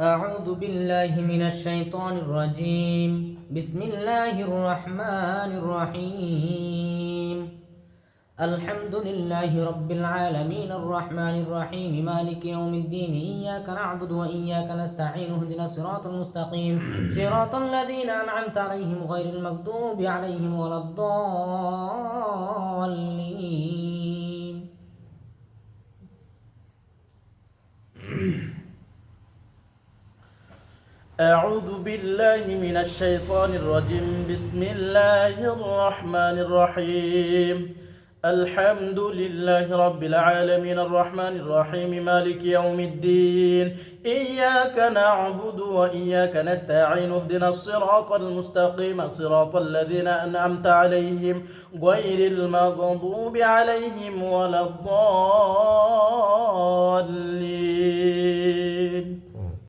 أعوذ بالله من الشيطان الرجيم. بسم الله الرحمن الرحيم. الحمد لله رب العالمين الرحمن الرحيم مالك يوم الدين إياك نعبد وإياك نستعين اهدنا الصراط المستقيم صراط الذين أنعمت عليهم غير المغضوب عليهم ولا الضالين. أعوذ بالله من الشيطان الرجيم. بسم الله الرحمن الرحيم. الحمد لله رب العالمين الرحمن الرحيم مالك يوم الدين إياك نعبد وإياك نستعين اهدنا الصراط المستقيم صراط الذين أنعمت عليهم غير المغضوب عليهم ولا الضالين.